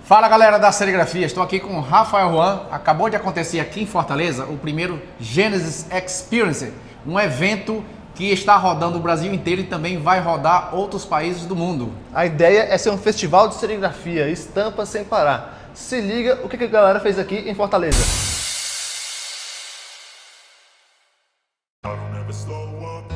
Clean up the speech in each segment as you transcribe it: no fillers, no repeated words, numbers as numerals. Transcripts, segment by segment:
Fala galera da serigrafia, estou aqui com o Rafael Juan. Acabou de acontecer aqui em Fortaleza o primeiro Genesis Experience, um evento que está rodando o Brasil inteiro e também vai rodar outros países do mundo. A ideia é ser um festival de serigrafia, estampas sem parar. Se liga o que a galera fez aqui em Fortaleza. I don't ever slow up,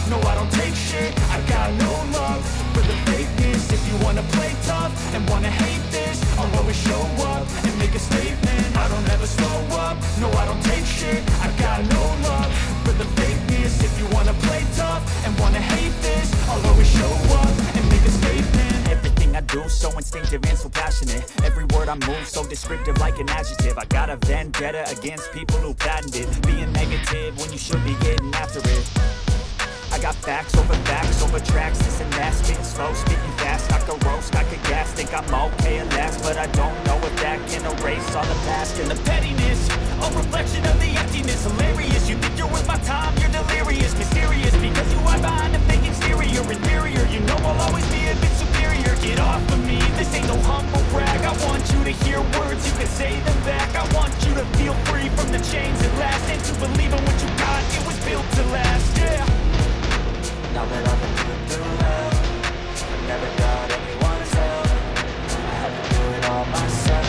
no I don't take shit. I got no love for the fakeness. If you wanna play tough and wanna hate this, I'll always show up and make a statement. I don't ever slow up, no I don't take shit. I got no love for the fakeness. If you wanna play tough and wanna hate this, I'll always show up and make a statement. Everything I do so instinctive and so passionate. Every word I move so descriptive like an adjective. I got a vendetta against people who patented being negative when you should be getting after it. I got facts over tracks, this and that, spitting slow, speaking fast. I could roast, I could gas, think I'm okay at last, but I don't know if that can erase all the past and the pettiness. A reflection of the emptiness, hilarious. You think you're worth my time, you're delirious, mysterious, because you hide behind a fake exterior, inferior. You know I'll always be a bit superior. Get off of me, this ain't no humble brag. I want you to hear words, you can say them back. I want you to feel free from the chains at last, and to believe in what you got, it was built to last, yeah. Now that I've been through hell, I never got anyone's help. I had to do it all myself.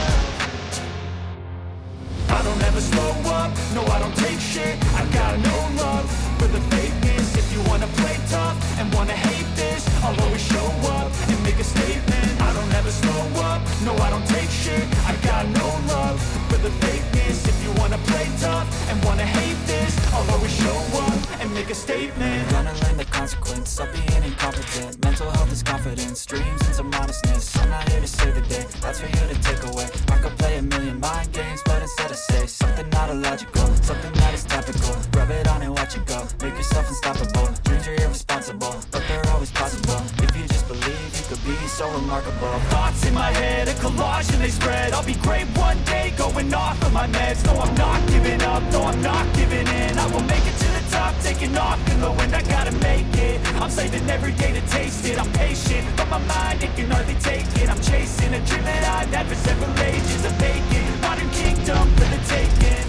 I don't ever slow up, no I don't take shit. I got no love for the fakeness. If you wanna play tough and wanna hate this, I'll always show up and make a statement. I don't ever slow up, no I don't take shit. I got no love for the fakeness. If you wanna play tough and wanna hate this, I'll always show up and make a statement. Gonna learn the consequence of being incompetent. Mental health is confidence, dreams and some modestness. I'm not here to save the day, that's for you to take away. I could play a million mind games, but instead I say something not illogical, something that is topical. Rub it on and watch it go, make yourself unstoppable. Dreams are irresponsible, but they're always possible. If you just believe, you could be so remarkable. Thoughts in my head, a collage and they spread. I'll be great one day, going off of my meds. No, I'm not giving up, no, I'm not giving in. I will make it to the top, taking off in the wind. I gotta make it, I'm saving every day to taste it. I'm patient, but my mind, it can hardly take it. I'm chasing a dream that I've had for several ages. A vacant, modern kingdom for the taking.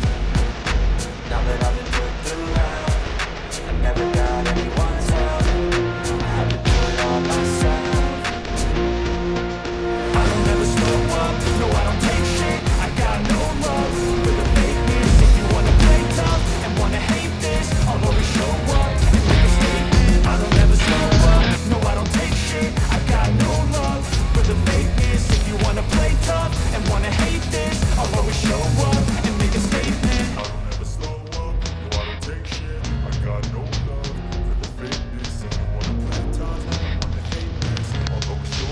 Now that I've been put through hell, I never got anyone's help. I had to do it all myself. I don't ever slow up, no I don't take shit. I got no love for the fakeness. If you wanna play tough and wanna hate this, I'll always show up and make a statement. I don't ever slow up, no I don't take shit. I got no love for the fakeness. If you wanna play tough and wanna hate this, I'll always show up and make a statement. I don't ever slow up, no I don't take shit. I got no love for the fakeness. If you wanna play tough and wanna hate this, I'll always show up.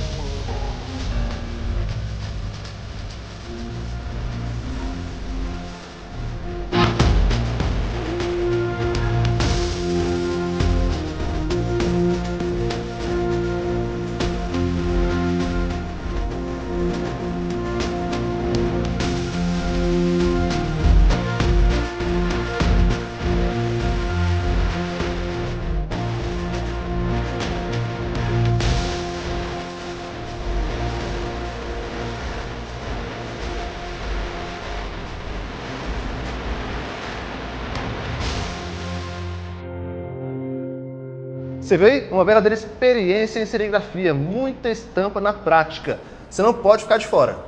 Você vê uma verdadeira experiência em serigrafia, muita estampa na prática. Você não pode ficar de fora.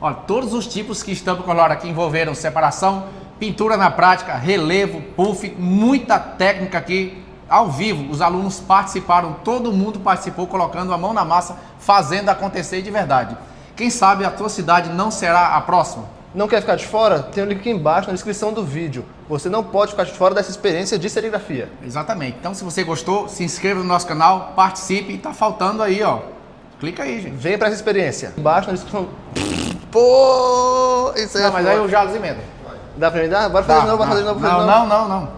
Olha, todos os tipos que estampa color aqui envolveram separação, pintura na prática, relevo, puff, muita técnica aqui ao vivo. Os alunos participaram, todo mundo participou colocando a mão na massa, fazendo acontecer de verdade. Quem sabe a tua cidade não será a próxima? Não quer ficar de fora? Tem um link aqui embaixo na descrição do vídeo. Você não pode ficar de fora dessa experiência de serigrafia. Exatamente. Então, se você gostou, se inscreva no nosso canal, participe. Tá faltando aí, ó. Clica aí, gente. Vem para essa experiência. Embaixo na descrição. Pô, isso aí. Não, mas aí eu já emendo. Dá pra emendar? Bora fazer de novo, bora fazer de novo. Não.